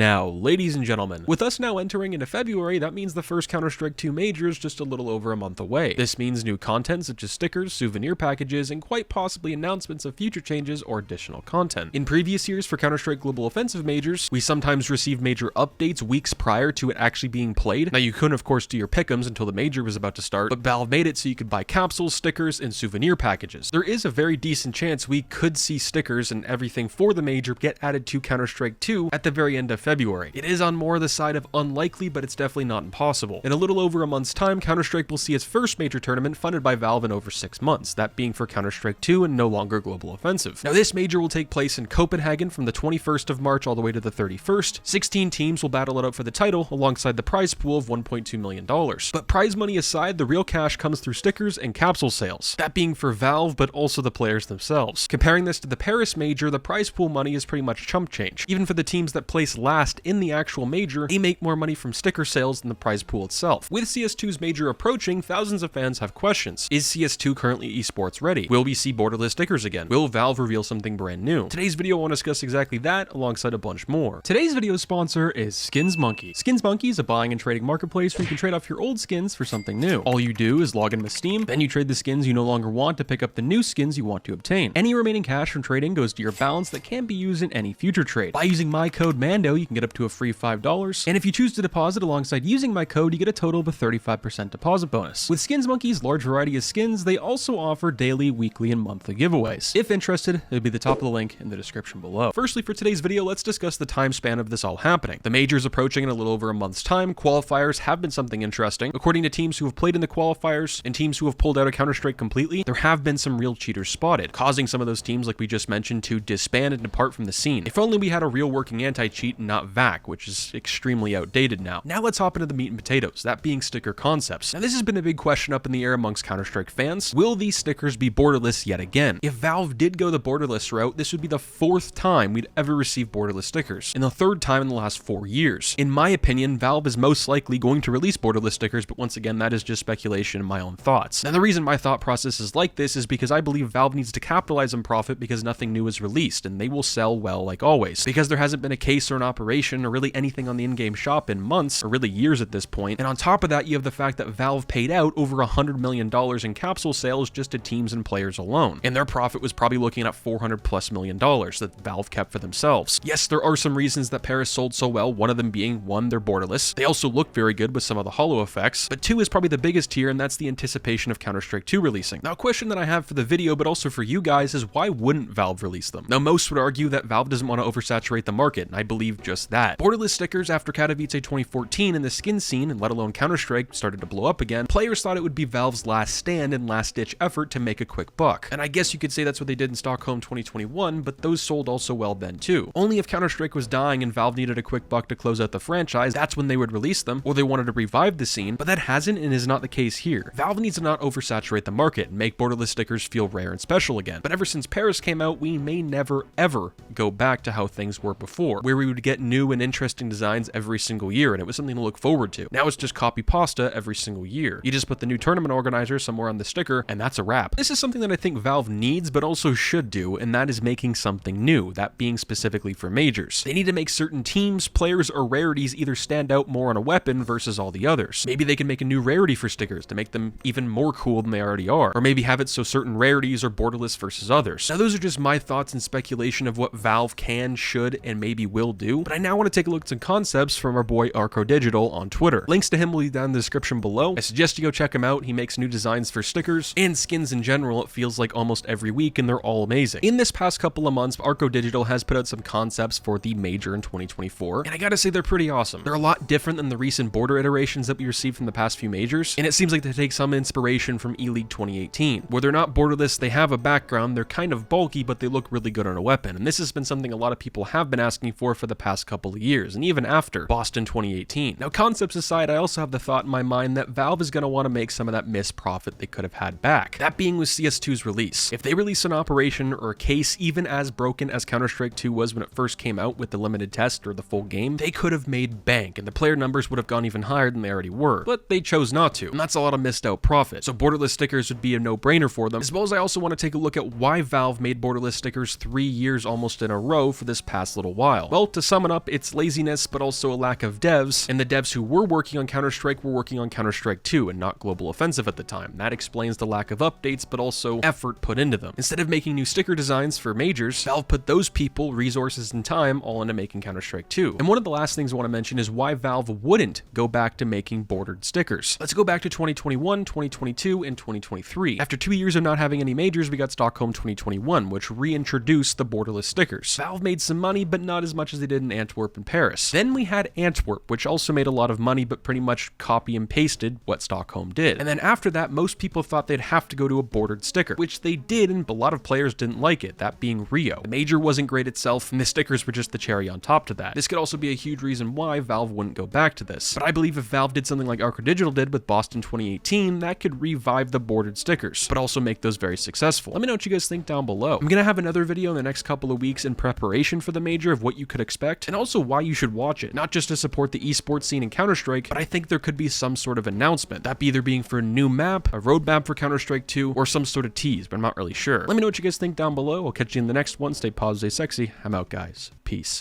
Now, ladies and gentlemen, with us now entering into February, that means the first Counter-Strike 2 Major is just a little over a month away. This means new content such as stickers, souvenir packages, and quite possibly announcements of future changes or additional content. In previous years for Counter-Strike Global Offensive Majors, we sometimes received major updates weeks prior to it actually being played. Now, you couldn't of course do your pick'ems until the Major was about to start, but Valve made it so you could buy capsules, stickers, and souvenir packages. There is a very decent chance we could see stickers and everything for the Major get added to Counter-Strike 2 at the very end of February. It is on more the side of unlikely, but it's definitely not impossible. In a little over a month's time, Counter-Strike will see its first major tournament funded by Valve in over 6 months, that being for Counter-Strike 2 and no longer Global Offensive. Now, this major will take place in Copenhagen from the 21st of March all the way to the 31st. 16 teams will battle it out for the title alongside the prize pool of $1.2 million. But prize money aside, the real cash comes through stickers and capsule sales, that being for Valve, but also the players themselves. Comparing this to the Paris Major, the prize pool money is pretty much chump change. Even for the teams that place last in the actual major, they make more money from sticker sales than the prize pool itself. With CS2's major approaching, thousands of fans have questions. Is CS2 currently esports ready? Will we see borderless stickers again? Will Valve reveal something brand new? Today's video I want to discuss exactly that alongside a bunch more. Today's video sponsor is Skins Monkey. Skins Monkey is a buying and trading marketplace where you can trade off your old skins for something new. All you do is log in with Steam, then you trade the skins you no longer want to pick up the new skins you want to obtain. Any remaining cash from trading goes to your balance that can be used in any future trade. By using my code MANDO, you can get up to a free $5, and if you choose to deposit alongside using my code, you get a total of a 35% deposit bonus. With Skins Monkey's large variety of skins, they also offer daily, weekly, and monthly giveaways. If interested, it'll be the top of the link in the description below. Firstly, for today's video, let's discuss the time span of this all happening. The major is approaching in a little over a month's time. Qualifiers have been something interesting. According to teams who have played in the qualifiers and teams who have pulled out of Counter-Strike completely, there have been some real cheaters spotted, causing some of those teams like we just mentioned to disband and depart from the scene. If only we had a real working anti-cheat and not VAC, which is extremely outdated now. Now let's hop into the meat and potatoes, that being sticker concepts. Now this has been a big question up in the air amongst Counter-Strike fans. Will these stickers be borderless yet again? If Valve did go the borderless route, this would be the 4th time we'd ever receive borderless stickers, and the 3rd time in the last 4 years. In my opinion, Valve is most likely going to release borderless stickers, but once again, that is just speculation and my own thoughts. Now the reason my thought process is like this is because I believe Valve needs to capitalize on profit because nothing new is released, and they will sell well like always. Because there hasn't been a case or an operation or really anything on the in-game shop in months, or really years at this point, and on top of that, you have the fact that Valve paid out over $100 million in capsule sales just to teams and players alone, and their profit was probably looking at $400+ million that Valve kept for themselves. Yes, there are some reasons that Paris sold so well, one of them being, 1, they're borderless. They also look very good with some of the holo effects, but 2 is probably the biggest here, and that's the anticipation of Counter-Strike 2 releasing. Now, a question that I have for the video, but also for you guys, is why wouldn't Valve release them? Now, most would argue that Valve doesn't want to oversaturate the market, and I believe just that. Borderless stickers after Katowice 2014 and the skin scene, and let alone Counter-Strike, started to blow up again, players thought it would be Valve's last stand and last-ditch effort to make a quick buck. And I guess you could say that's what they did in Stockholm 2021, but those sold also well then too. Only if Counter-Strike was dying and Valve needed a quick buck to close out the franchise, that's when they would release them, or they wanted to revive the scene, but that hasn't and is not the case here. Valve needs to not oversaturate the market and make borderless stickers feel rare and special again. But ever since Paris came out, we may never ever go back to how things were before, where we would get new and interesting designs every single year, and it was something to look forward to. Now it's just copy pasta every single year. You just put the new tournament organizer somewhere on the sticker, and that's a wrap. This is something that I think Valve needs, but also should do, and that is making something new, that being specifically for majors. They need to make certain teams, players, or rarities either stand out more on a weapon versus all the others. Maybe they can make a new rarity for stickers to make them even more cool than they already are, or maybe have it so certain rarities are borderless versus others. Now those are just my thoughts and speculation of what Valve can, should, and maybe will do, but I now want to take a look at some concepts from our boy Arco Digital on Twitter. Links to him will be down in the description below. I suggest you go check him out. He makes new designs for stickers and skins in general, it feels like almost every week, and they're all amazing. In this past couple of months, Arco Digital has put out some concepts for the Major in 2024, and I gotta say they're pretty awesome. They're a lot different than the recent border iterations that we received from the past few majors, and it seems like they take some inspiration from E-League 2018, where they're not borderless, they have a background, they're kind of bulky, but they look really good on a weapon, and this has been something a lot of people have been asking for the past couple of years, and even after Boston 2018. Now, concepts aside, I also have the thought in my mind that Valve is going to want to make some of that missed profit they could have had back. That being with CS2's release. If they release an operation or a case even as broken as Counter-Strike 2 was when it first came out with the limited test or the full game, they could have made bank, and the player numbers would have gone even higher than they already were, but they chose not to, and that's a lot of missed out profit. So borderless stickers would be a no-brainer for them, as well as I also want to take a look at why Valve made borderless stickers 3 years almost in a row for this past little while. Well, to sum it sum it up, it's laziness, but also a lack of devs, and the devs who were working on Counter-Strike were working on Counter-Strike 2 and not Global Offensive at the time. That explains the lack of updates, but also effort put into them. Instead of making new sticker designs for majors, Valve put those people, resources, and time all into making Counter-Strike 2. And one of the last things I want to mention is why Valve wouldn't go back to making bordered stickers. Let's go back to 2021, 2022, and 2023. After 2 years of not having any majors, we got Stockholm 2021, which reintroduced the borderless stickers. Valve made some money, but not as much as they did in Antwerp and Paris. Then we had Antwerp, which also made a lot of money, but pretty much copy and pasted what Stockholm did. And then after that, most people thought they'd have to go to a bordered sticker, which they did, and a lot of players didn't like it, that being Rio. The major wasn't great itself, and the stickers were just the cherry on top to that. This could also be a huge reason why Valve wouldn't go back to this. But I believe if Valve did something like Arco Digital did with Boston 2018, that could revive the bordered stickers, but also make those very successful. Let me know what you guys think down below. I'm gonna have another video in the next couple of weeks in preparation for the major of what you could expect, and also why you should watch it. Not just to support the esports scene in Counter-Strike, but I think there could be some sort of announcement. That be either being for a new map, a roadmap for Counter-Strike 2, or some sort of tease, but I'm not really sure. Let me know what you guys think down below. I'll catch you in the next one. Stay positive, stay sexy. I'm out, guys. Peace.